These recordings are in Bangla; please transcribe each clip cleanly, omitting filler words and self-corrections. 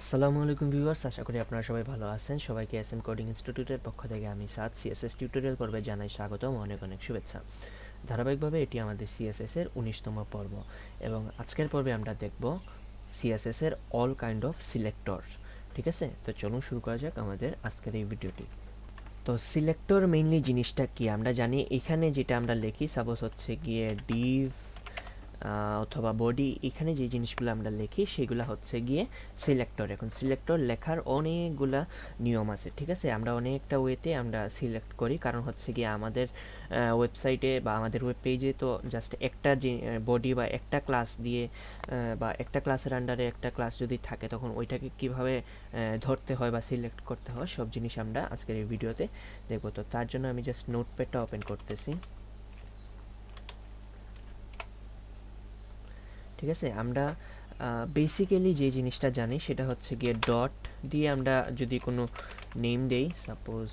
আসসালামু আলাইকুম ভিউয়ার্স, আশা করি আপনারা সবাই ভালো আছেন। সবাইকে এসএম কোডিং ইনস্টিটিউটের পক্ষ থেকে আমি সাদ সিএসএস টিউটোরিয়াল পর্বে জানাই স্বাগতম, অনেক অনেক শুভেচ্ছা। ধারাবাহিকভাবে এটি আমাদের সিএসএস এর 19তম পর্ব এবং আজকের পর্বে আমরা দেখব সিএসএস এর অল কাইন্ড অফ সিলেক্টর। ঠিক আছে, তো চলুন শুরু করা যাক আমাদের আজকের এই ভিডিওটি। তো সিলেক্টর মেইনলি জিনিসটা কি আমরা জানি। এখানে যেটা আমরা লিখি সাপোজ হচ্ছে গিয়ে ডিভ অথবা বডি, এখানে যে জিনিসগুলো আমরা লিখি সেগুলো হচ্ছে গিয়ে সিলেক্টর। এখন সিলেক্টর লেখার অনেকগুলা নিয়ম আছে, ঠিক আছে। আমরা অনেকটা ওয়েতে আমরা সিলেক্ট করি, কারণ হচ্ছে গিয়ে আমাদের ওয়েবসাইটে বা আমাদের ওয়েব পেজে তো জাস্ট একটা যে বডি বা একটা ক্লাস দিয়ে বা একটা ক্লাসের আন্ডারে একটা ক্লাস যদি থাকে, তখন ওইটাকে কিভাবে ধরতে হয় বা সিলেক্ট করতে হয় সব জিনিস আমরা আজকের এই ভিডিওতে দেখব। তো তার জন্য আমি জাস্ট নোটপ্যাডটা ওপেন করতেছি। ঠিক আছে, আমরা বেসিক্যালি যে জিনিসটা জানি সেটা হচ্ছে গিয়ে ডট দিয়ে আমরা যদি কোনো নেম দেই, সাপোজ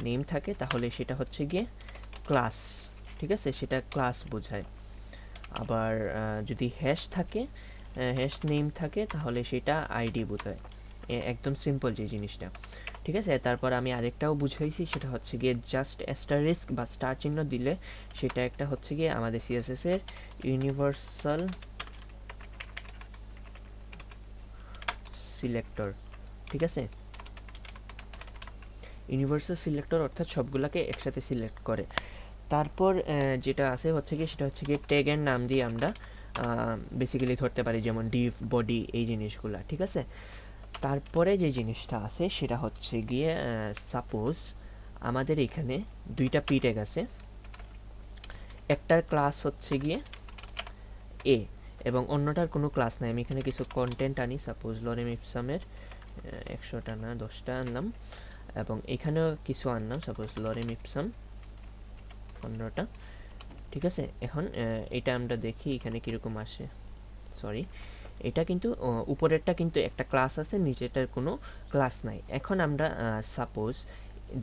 নেম থাকে, তাহলে সেটা হচ্ছে গিয়ে ক্লাস। ঠিক আছে, সেটা ক্লাস বোঝায়। আবার যদি হ্যাশ থাকে, হ্যাশ নেম থাকে, তাহলে সেটা আইডি বোঝায়। একদম সিম্পল যে জিনিসটা। ঠিক আছে, তারপর আমি আরেকটাও বুঝাইছি, সেটা হচ্ছে গিয়ে জাস্ট অ্যাস্টারিস্ক বা স্টার চিহ্ন দিলে সেটা একটা হচ্ছে গিয়ে আমাদের সিএসএস এর ইউনিভার্সাল সিলেক্টর। ঠিক আছে, ইউনিভার্সাল সিলেক্টর অর্থাৎ সবগুলাকে একসাথে সিলেক্ট করে। তারপর যেটা আছে হচ্ছে গিয়ে সেটা হচ্ছে গিয়ে ট্যাগের নাম দিয়ে আমরা বেসিক্যালি ধরতে পারি, যেমন ডিভ, বডি, এই জিনিসগুলা। ঠিক আছে, তারপরে যে জিনিসটা আছে সেটা হচ্ছে গিয়ে সাপোজ আমাদের এখানে দুইটা পি ট্যাগ আছে, একটার ক্লাস হচ্ছে গিয়ে এ এবং অন্যটার কোনো ক্লাস নাই। আমি এখানে কিছু কন্টেন্ট আনি, সাপোজ লরেম ইপসামের 100টা না 10টা আনলাম, এবং এখানেও কিছু আনলাম, সাপোজ লরেম ইপসাম 15টা। ঠিক আছে, এখন এটা আমরা দেখি এখানে কীরকম আসে। সরি, এটা কিন্তু উপরেরটা কিন্তু একটা ক্লাস আছে, নিচেরটার কোনো ক্লাস নাই। এখন আমরা সাপোজ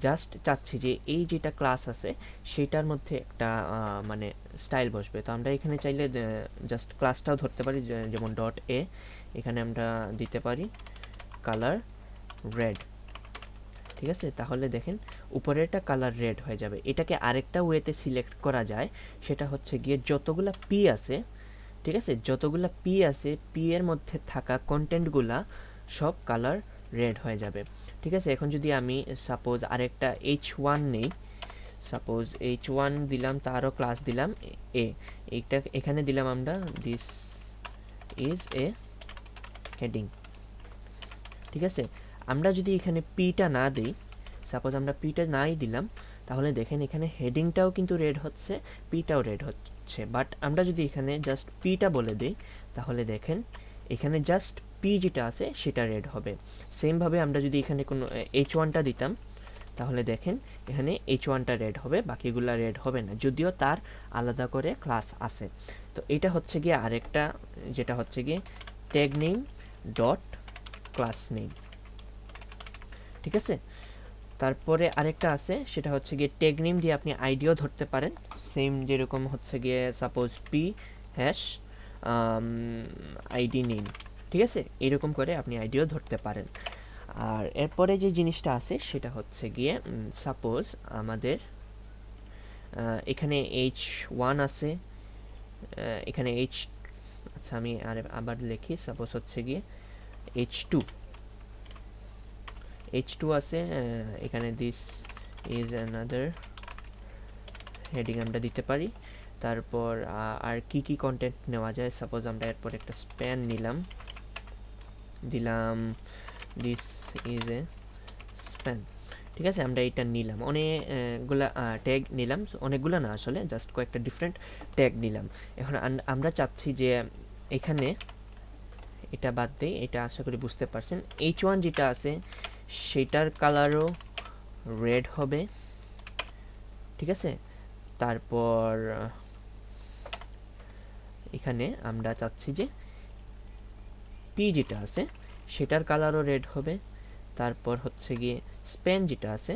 জাস্ট চাচ্ছি যে এই যেটা ক্লাস আছে সেটার মধ্যে একটা মানে স্টাইল বসবে। তো আমরা এখানে চাইলে জাস্ট ক্লাসটাও ধরতে পারি, যেমন ডট এ, এখানে আমরা দিতে পারি কালার রেড। ঠিক আছে, তাহলে দেখেন উপরেরটা কালার রেড হয়ে যাবে। এটাকে আরেকটা ওয়েতে সিলেক্ট করা যায়, সেটা হচ্ছে গিয়ে যতগুলা পি আছে, ঠিক আছে, যতগুলা পি আছে, পি এর মধ্যে থাকা কন্টেন্টগুলা সব কালার রেড হয়ে যাবে। ঠিক আছে, এখন যদি আমি সাপোজ আরেকটা H1 নেই, সাপোজ H1 দিলাম, তারও ক্লাস দিলাম এ, এইটা এখানে দিলাম আমরা দিস ইজ এ হেডিং। ঠিক আছে, আমরা যদি এখানে পিটা না দিই, সাপোজ আমরা পিটা নাই দিলাম, তাহলে দেখেন এখানে হেডিংটাও কিন্তু রেড হচ্ছে, পিটাও রেড হচ্ছে। বাট আমরা যদি এখানে জাস্ট পিটা বলে দিই, তাহলে দেখেন এখানে জাস্ট পি যেটা আছে সেটা রেড হবে। সেমভাবে আমরা যদি এখানে কোনো H1টা দিতাম, তাহলে দেখেন এখানে H1টা রেড হবে, বাকিগুলা রেড হবে না, যদিও তার আলাদা করে ক্লাস আছে। তো এটা হচ্ছে গিয়ে আরেকটা, যেটা হচ্ছে গিয়ে tag name dot class name. ঠিক আছে, তারপরে আরেকটা আছে, সেটা হচ্ছে গিয়ে ট্যাগ নেম দিয়ে আপনি আইডিও ধরতে পারেন, সেম যেরকম হচ্ছে গিয়ে suppose P hash ID name. ঠিক আছে, এরকম করে আপনি আইডিও ধরতে পারেন। আর এরপরে যে জিনিসটা আছে সেটা হচ্ছে গিয়ে সাপোজ আমাদের এখানে H1 আছে, এখানে আচ্ছা আমি আবার লিখি, সাপোজ হচ্ছে গিয়ে H2 আছে, এখানে দিস ইজ অ্যানাদার হেডিং আমরা দিতে পারি। তারপর আর কি কি কন্টেন্ট নেওয়া যায়, সাপোজ আমরা এরপর একটা স্প্যান নিলাম, দিলাম দিস ইজ এ স্প্যান। ঠিক আছে, আমরা এটা নিলাম, অনেকগুলা ট্যাগ নিলাম, অনেকগুলো না আসলে জাস্ট কয়েকটা ডিফারেন্ট ট্যাগ নিলাম। এখন আমরা চাচ্ছি যে এখানে এটা বাদ দেই, এটা আশা করি বুঝতে পারছেন। H1 যেটা আছে সেটার কালারও রেড হবে। ঠিক আছে, তারপর এখানে আমরা চাচ্ছি যে পি যেটা আছে সেটার কালারও রেড হবে। তারপর হচ্ছে গিয়ে স্প্যান যেটা আছে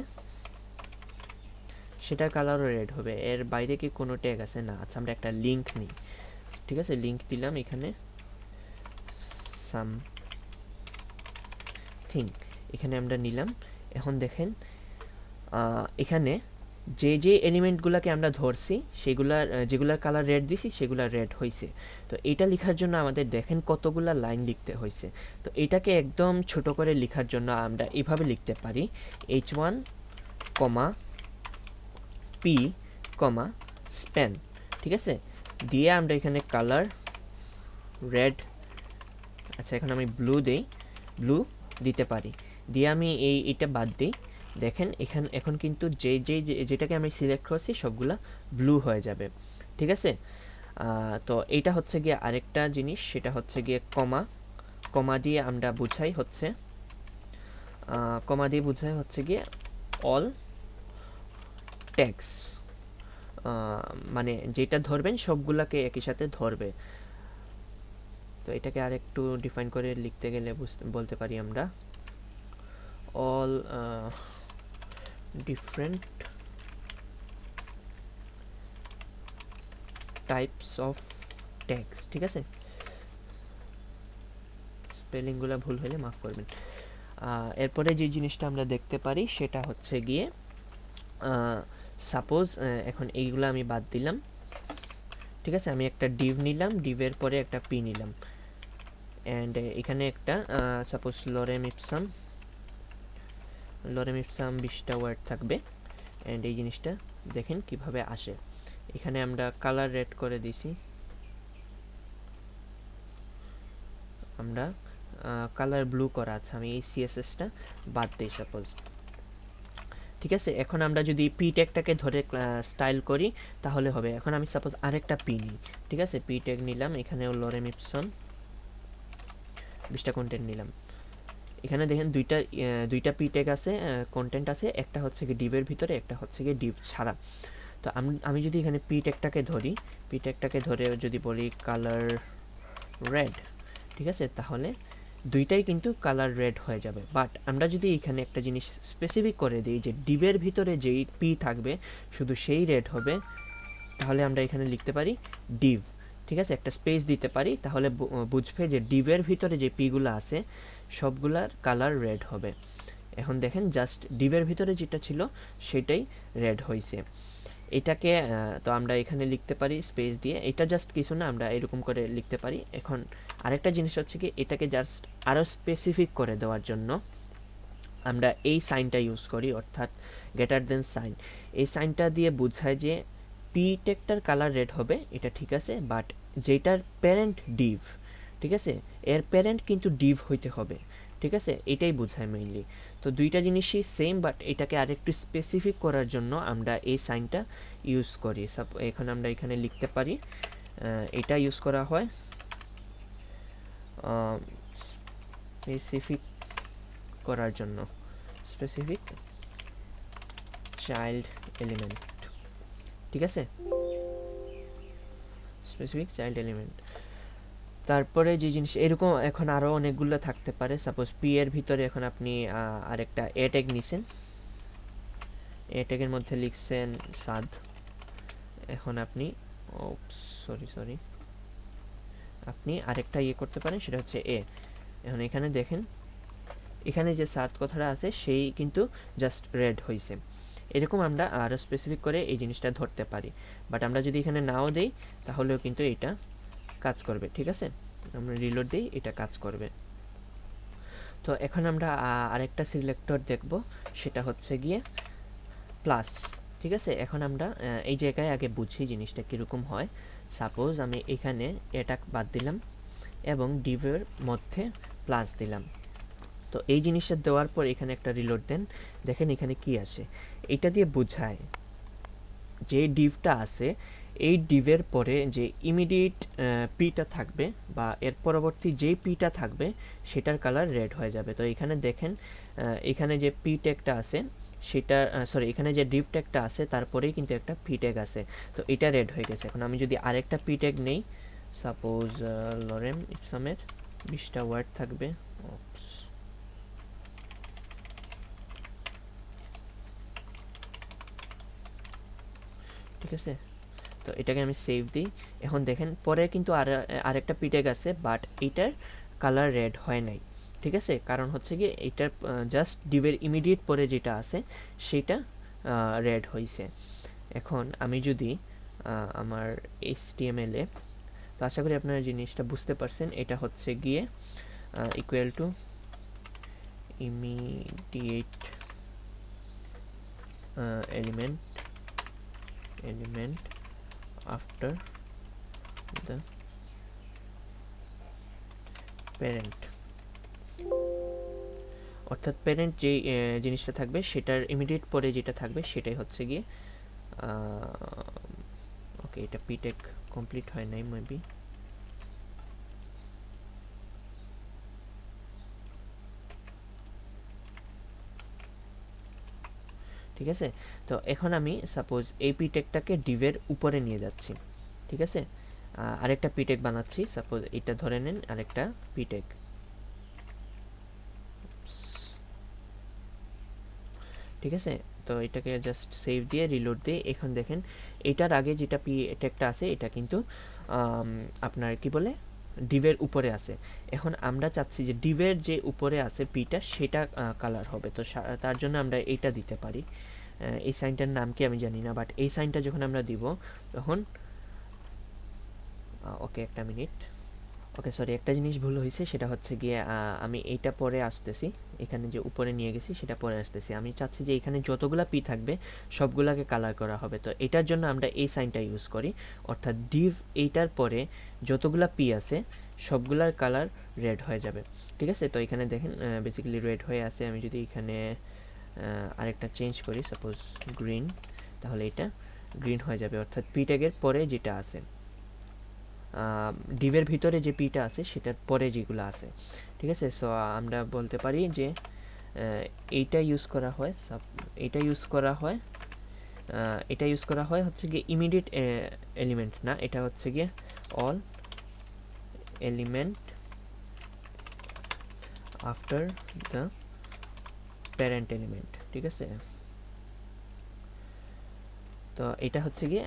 সেটার কালারও রেড হবে। এর বাইরে কি কোনো ট্যাগ আছে না? আচ্ছা, আমরা একটা লিঙ্ক নিই। ঠিক আছে, লিঙ্ক দিলাম এখানে সাম এভরিথিং এখানে আমরা নিলাম। এখন দেখেন এখানে যে যে এলিমেন্টগুলোকে আমরা ধরছি সেগুলার যেগুলার কালার রেড দিছি সেগুলা রেড হয়েছে। তো এটা লেখার জন্য আমাদের দেখেন কতগুলা লাইন লিখতে হয়েছে। তো এটাকে একদম ছোট করে লেখার জন্য আমরা এভাবে লিখতে পারি h1 কমা পি কমা স্প্যান, ঠিক আছে, দিয়ে আমরা এখানে কালার রেড, আচ্ছা এখন আমি ব্লু দেই, ব্লু দিতে পারি, দিয়ে আমি এইটা বাদ দিই। দেখেন এখন কিন্তু যেটাকে আমি সিলেক্ট করছি সবগুলা ব্লু হয়ে যাবে, ঠিক আছে। তো এইটা হচ্ছে গিয়ে আরেকটা জিনিস, সেটা হচ্ছে গিয়ে কমা। কমা দিয়ে আমরা বুঝাই হচ্ছে গিয়ে অল ট্যাক্স, মানে যেটা ধরবেন সবগুলাকে একই সাথে ধরবে। তো এটাকে আরেকটু ডিফাইন করে লিখতে গেলে বলতে পারি আমরা all different types of tax, ঠিক আছে। স্পেলিংগুলো ভুল হলে মাফ করবেন। এরপরে যে জিনিসটা আমরা দেখতে পারি সেটা হচ্ছে গিয়ে সাপোজ এখন এইগুলো আমি বাদ দিলাম, ঠিক আছে। আমি একটা ডিভ নিলাম, ডিভের পরে একটা পি নিলাম, অ্যান্ড এখানে একটা সাপোজ লরেম ইপসাম 20টা ওয়ার্ড থাকবে। অ্যান্ড এই জিনিসটা দেখেন কিভাবে আসে। এখানে আমরা কালার রেড করে দিছি, আমরা কালার ব্লু করা আছে, আমি এই সিএসএসটা বাদ দিই সাপোজ, ঠিক আছে। এখন আমরা যদি পি ট্যাগটাকে ধরে স্টাইল করি তাহলে হবে। এখন আমি সাপোজ আরেকটা পি নিই, ঠিক আছে, পি ট্যাগ নিলাম, এখানেও লরেম ইপসন 20টা কন্টেন্ট নিলাম। এখানে দেখেন দুইটা পি ট্যাগ আছে, কন্টেন্ট আছে, একটা হচ্ছে কি ডিভের ভিতরে, একটা হচ্ছে কি ডিভ ছাড়া। তো আমি যদি এখানে পি ট্যাগটাকে ধরে যদি বলি কালার রেড, ঠিক আছে, তাহলে দুইটাই কিন্তু কালার রেড হয়ে যাবে। বাট আমরা যদি এখানে একটা জিনিস স্পেসিফিক করে দিই যে ডিভের ভিতরে যেই পি থাকবে শুধু সেই রেড হবে, তাহলে আমরা এখানে লিখতে পারি ডিভ, ঠিক আছে, একটা স্পেস দিতে পারি, তাহলে বুঝবে যে ডিভের ভিতরে যে পিগুলো আছে সবগুলার কালার রেড হবে। এখন দেখেন জাস্ট ডিভের ভিতরে যেটা ছিল সেটাই রেড হয়েছে। এটাকে তো আমরা এখানে লিখতে পারি স্পেস দিয়ে, এটা জাস্ট কিছু না, আমরা এরকম করে লিখতে পারি। এখন আরেকটা জিনিস হচ্ছে কি এটাকে জাস্ট আরও স্পেসিফিক করে দেওয়ার জন্য আমরা এই সাইনটা ইউজ করি, অর্থাৎ গ্রেটার দেন সাইন। এই সাইনটা দিয়ে বোঝায় যে পি টেকটার কালার রেড হবে, এটা ঠিক আছে, বাট যেটার প্যারেন্ট ডিভ, ঠিক আছে, এর প্যারেন্ট কিন্তু ডিভ হইতে হবে, ঠিক আছে, এটাই বোঝায় মেইনলি। তো দুইটা জিনিসই সেম, বাট এটাকে আরেকটু স্পেসিফিক করার জন্য আমরা এই সাইনটা ইউজ করি। এখন আমরা এখানে লিখতে পারি এটা ইউজ করা হয় স্পেসিফিক করার জন্য, স্পেসিফিক চাইল্ড এলিমেন্ট, ঠিক আছে, স্পেসিফিক চাইল্ড এলিমেন্ট। তারপরে যে জিনিস এরকম এখন আরও অনেকগুলো থাকতে পারে। সাপোজ পি এর ভিতরে এখন আপনি আরেকটা এ ট্যাগ নিছেন, এ ট্যাগের মধ্যে লিখছেন সাদ। এখন আপনি সরি আপনি আরেকটা ইয়ে করতে পারেন, সেটা হচ্ছে এ। এখন এখানে দেখেন এখানে যে সাদ কথাটা আছে সেই কিন্তু জাস্ট রেড হয়েছে। এরকম আমরা আরও স্পেসিফিক করে এই জিনিসটা ধরতে পারি, বাট আমরা যদি এখানে নাও দেই তাহলেও কিন্তু এটা কাজ করবে, ঠিক আছে। আমরা রিলোড দিই, এটা কাজ করবে। তো এখন আমরা আরেকটা সিলেক্টর দেখব, সেটা হচ্ছে গিয়ে প্লাস, ঠিক আছে। এখন আমরা এই জায়গায় আগে বুঝি জিনিসটা কীরকম হয়। সাপোজ আমি এখানে এটা বাদ দিলাম এবং ডিভের মধ্যে প্লাস দিলাম। তো এই জিনিসটা দেওয়ার পর এখানে একটা রিলোড দেন, দেখেন এখানে কি আসে। এটা দিয়ে বোঝায় যে ডিভটা আছে এই ডিভের পরে যে ইমিডিয়েট পিটা থাকবে বা এর পরবর্তী যেই পিটা থাকবে সেটার কালার রেড হয়ে যাবে। তো এখানে দেখেন এখানে যে পি ট্যাগটা আছে সেটা এখানে যে ডিভ ট্যাগটা আছে তারপরেই কিন্তু একটা পি ট্যাগ আছে, তো এটা রেড হয়ে গেছে। এখন আমি যদি আরেকটা পি ট্যাগ নেই, সাপোজ লরেম ইপসামের 20টা ওয়ার্ড থাকবে, ঠিক আছে। তো এটাকে আমি সেভ দিই। এখন দেখেন পরে কিন্তু আরেকটা পি ট্যাগ আছে, বাট এটার কালার রেড হয় নাই, ঠিক আছে, কারণ হচ্ছে গিয়ে এইটার জাস্ট ডিভের ইমিডিয়েট পরে যেটা আছে সেটা রেড হয়েছে। এখন আমি যদি আমার HTML এ, তো আশা করি আপনারা জিনিসটা বুঝতে পারছেন, এটা হচ্ছে গিয়ে equal to immediate element after the parent, অর্থাৎ প্যারেন্ট যে জিনিসটা থাকবে সেটার ইমিডিয়েট পরে যেটা থাকবে সেটাই হচ্ছে গিয়ে ওকে, এটা পিটেক কমপ্লিট হয় নাই মেবি। ঠিক আছে, তো এখন আমি সাপোজ এই পিটেকটাকে ডিভের উপরে নিয়ে যাচ্ছি। ঠিক আছে, আরেকটা পিটেক বানাচ্ছি, সাপোজ এটা ধরে নেন আরেকটা পিটেক। ঠিক আছে, তো এটাকে জাস্ট সেভ দিয়ে রিলোড দিয়ে এখন দেখেন এটার আগে যেটা পিটেকটা আছে এটা কিন্তু আপনার কি বলে ডিভের উপরে আছে। এখন আমরা চাচ্ছি যে ডিভের যে উপরে আছে পিটা সেটা কালার হবে, তো তার জন্য আমরা এইটা দিতে পারি। এই সাইনটার নাম কি আমি জানি না, বাট এই সাইনটা যখন আমরা দিব তখন ওকে একটা মিনিট, ওকে সরি একটা জিনিস ভুল হয়েছে, সেটা হচ্ছে গিয়ে আমি এইটা পরে আসতেছি, এখানে যে উপরে নিয়ে গেছি সেটা পরে আসতেছি। আমি চাচ্ছি যে এখানে যতগুলা পি থাকবে সবগুলাকে কালার করা হবে, তো এটার জন্য আমরা এই সাইনটা ইউজ করি, অর্থাৎ ডিভ এইটার পরে যতগুলা পি আছে সবগুলার কালার রেড হয়ে যাবে। ঠিক আছে, তো এখানে দেখেন বেসিক্যালি রেড হয়ে আছে। আমি যদি এখানে আরেকটা চেঞ্জ করি, সাপোজ গ্রিন, তাহলে এটা গ্রিন হয়ে যাবে, অর্থাৎ পি ট্যাগের পরে যেটা আছে ডিভের ভিতরে যে পিটা আছে সেটার পরে যেগুলো আছে। ঠিক আছে, সো আমরা বলতে পারি যে এইটা ইউজ করা হয়, এটা ইউজ করা হয়, এটা ইউজ করা হয় হচ্ছে গিয়ে ইমিডিয়েট এলিমেন্ট না, এটা হচ্ছে গিয়ে all element after the parent element. ঠিক আছে, তো এটা হচ্ছে গিয়ে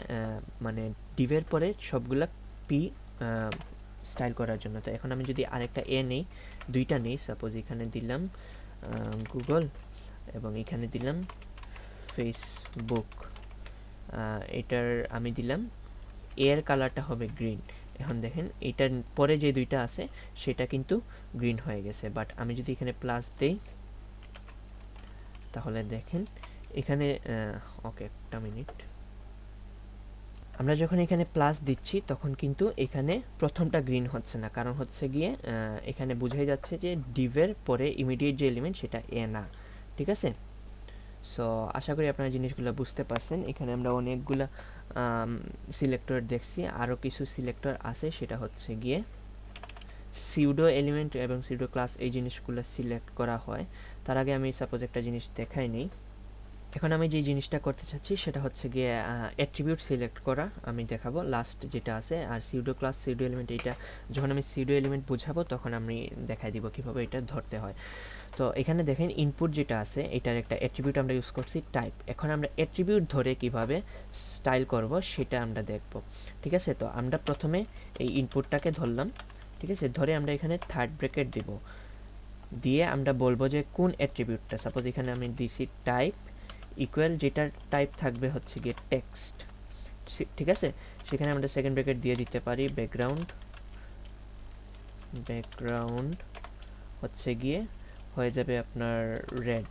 মানে ডিভের পরে সবগুলা পি স্টাইল করার জন্য। তো এখন আমি যদি আরেকটা এ নেই, দুইটা নেই, সাপোজ এখানে দিলাম গুগল এবং এখানে দিলাম ফেসবুক, এটার আমি দিলাম এর কালারটা হবে গ্রিন। এখন দেখেন এটার পরে যে দুইটা আছে সেটা কিন্তু গ্রিন হয়ে গেছে, বাট আমি যদি এখানে প্লাস দেই তাহলে দেখেন এখানে ওকে একটা মিনিট, আমরা যখন এখানে প্লাস দিচ্ছি তখন কিন্তু এখানে প্রথমটা গ্রিন হচ্ছে না, কারণ হচ্ছে গিয়ে এখানে বোঝাই যাচ্ছে যে ডিভের পরে ইমিডিয়েট যে এলিমেন্ট সেটা এ না। ঠিক আছে, সো আশা করি আপনারা জিনিসগুলো বুঝতে পারছেন। এখানে আমরা অনেকগুলা সিলেক্টর দেখছি, আরও কিছু সিলেক্টর আছে, সেটা হচ্ছে গিয়ে সিউডো এলিমেন্ট এবং সিউডো ক্লাস, এই জিনিসগুলো সিলেক্ট করা হয়। তার আগে আমি সাপোজ একটা জিনিস দেখাই নেই। এখন আমি যে জিনিসটা করতে চাচ্ছি সেটা হচ্ছে গিয়ে অ্যাট্রিবিউট সিলেক্ট করা, আমি দেখাবো লাস্ট যেটা আছে। আর সিউডো ক্লাস সিউডো এলিমেন্ট, এইটা যখন আমি সিউডো এলিমেন্ট বোঝাবো তখন আমি দেখাই দিব কীভাবে এটা ধরতে হয়। তো এখানে দেখেন ইনপুট যেটা আছে এটার একটা অ্যাট্রিবিউট আমরা ইউজ করছি টাইপ। এখন আমরা অ্যাট্রিবিউট ধরে কিভাবে স্টাইল করব সেটা আমরা দেখব। ঠিক আছে, তো আমরা প্রথমে এই ইনপুটটাকে ধরলাম। ঠিক আছে, ধরে আমরা এখানে থার্ড ব্র্যাকেট দিব, দিয়ে আমরা বলবো যে কোন অ্যাট্রিবিউটটা, সাপোজ এখানে আমি দিছি টাইপ ইকুয়াল, যেটার টাইপ থাকবে হচ্ছে গিয়ে টেক্সট। ঠিক আছে, সেখানে আমরা সেকেন্ড ব্র্যাকেট দিয়ে দিতে পারি ব্যাকগ্রাউন্ড, ব্যাকগ্রাউন্ড হচ্ছে গিয়ে হয়ে যাবে আপনার রেড।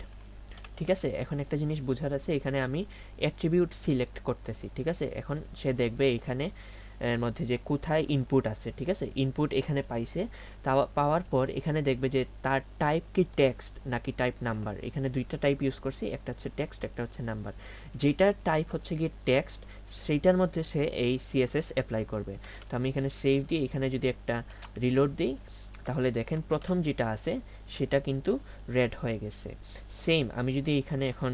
ঠিক আছে, এখন একটা জিনিস বোঝার আছে, এখানে আমি অ্যাট্রিবিউট সিলেক্ট করতেছি। ঠিক আছে, এখন সে দেখবে এখানে এর মধ্যে যে কোথায় ইনপুট আছে। ঠিক আছে, ইনপুট এখানে পাইছে, পাওয়ার পর এখানে দেখবে যে তার টাইপ কি টেক্সট নাকি টাইপ নাম্বার। এখানে দুইটা টাইপ ইউজ করছি, একটা হচ্ছে টেক্সট, একটা হচ্ছে নাম্বার। যেটার টাইপ হচ্ছে গিয়ে টেক্সট সেইটার মধ্যে সে এই সিএসএস অ্যাপ্লাই করবে। তো আমি এখানে সেভ দিয়ে এখানে যদি একটা রিলোড দিই তাহলে দেখেন প্রথম যেটা আছে সেটা কিন্তু রেড হয়ে গেছে। সেম আমি যদি এখানে এখন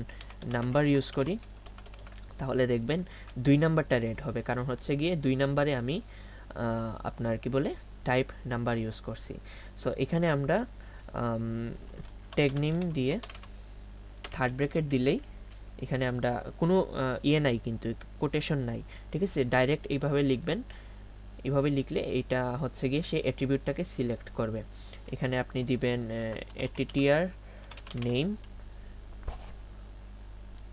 নাম্বার ইউজ করি তাহলে দেখবেন 2 নাম্বারটা রেড হবে, কারণ হচ্ছে গিয়ে 2 নাম্বারে আমি আপনার কি বলে টাইপ নাম্বার ইউজ করছি। সো এখানে আমরা ট্যাগ নেম দিয়ে থার্ড ব্র্যাকেট দিলেই এখানে আমরা কোনো ইয়ে নাই, কিন্তু কোটেশন নাই। ঠিক আছে, ডাইরেক্ট এইভাবে লিখবেন এইভাবে লিখলে এইটা হচ্ছে গিয়ে সে অ্যাট্রিবিউটটাকে সিলেক্ট করবে। এখানে আপনি দিবেন attr নেম,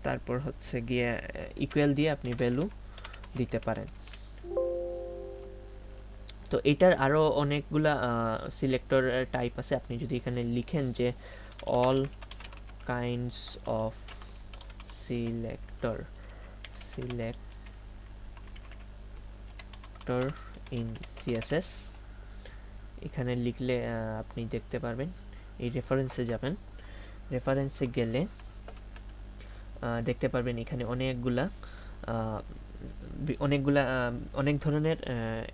তারপর হচ্ছে গিয়ে ইকুয়াল দিয়ে আপনি ভ্যালু দিতে পারেন। তো এটার আরও অনেকগুলা সিলেক্টর টাইপ আছে। আপনি যদি এখানে লিখেন যে all kinds of selector in CSS, এখানে লিখলে আপনি দেখতে পারবেন। এই রেফারেন্সে যাবেন, রেফারেন্সে গেলে দেখতে পারবেন এখানে অনেক ধরনের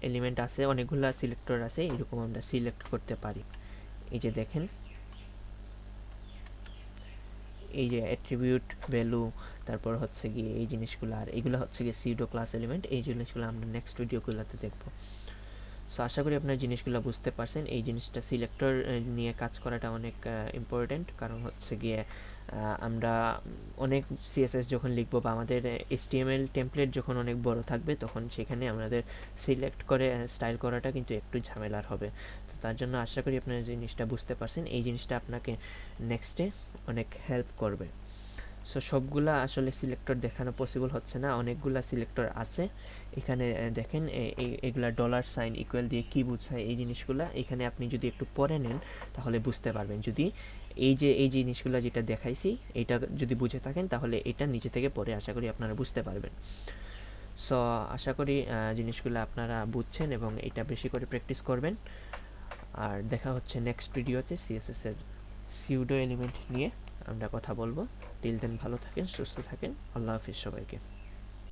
এলিমেন্ট আছে, অনেকগুলা সিলেক্টর আছে, এরকম আমরা সিলেক্ট করতে পারি। এই যে দেখেন, এই যে অ্যাট্রিবিউট, ভ্যালু, তারপর হচ্ছে গিয়ে এই জিনিসগুলো, আর এগুলো হচ্ছে গিয়ে সিউডো ক্লাস এলিমেন্ট। এই জিনিসগুলো আমরা নেক্সট ভিডিওগুলোতে দেখব। সো আশা করি আপনার জিনিসগুলো বুঝতে পারছেন। এই জিনিসটা সিলেক্টর নিয়ে কাজ করাটা অনেক ইম্পর্টেন্ট, কারণ হচ্ছে গিয়ে আমরা অনেক সিএসএস যখন লিখবো বা আমাদের HTML টেমপ্লেট যখন অনেক বড় থাকবে, তখন সেখানে আমাদের সিলেক্ট করে স্টাইল করাটা কিন্তু একটু ঝামেলার হবে। তো তার জন্য আশা করি আপনার জিনিসটা বুঝতে পারছেন। এই জিনিসটা আপনাকে নেক্সটে অনেক হেল্প করবে। সো সবগুলা আসলে সিলেক্টর দেখানো পসিবল হচ্ছে না, অনেকগুলা সিলেক্টর আছে। এখানে দেখেন এগুলা $সাইন ইকুয়াল দিয়ে কি বোঝায়, এই জিনিসগুলা এখানে আপনি যদি একটু পড়ে নেন তাহলে বুঝতে পারবেন। যদি এই জিনিসগুলো যেটা দেখাইছি এটা যদি বুঝে থাকেন, তাহলে এটা নিচে থেকে পড়ে আশা করি আপনারা বুঝতে পারবেন। সো আশা করি জিনিসগুলো আপনারা বুঝছেন এবং এটা বেশি করে প্র্যাকটিস করবেন। আর দেখা হচ্ছে নেক্সট ভিডিওতে সিএসএস এর সিউডো এলিমেন্ট নিয়ে আমরা কথা বলবো। টিল দেন ভালো থাকেন, সুস্থ থাকেন। আল্লাহ হাফিজ সবাইকে।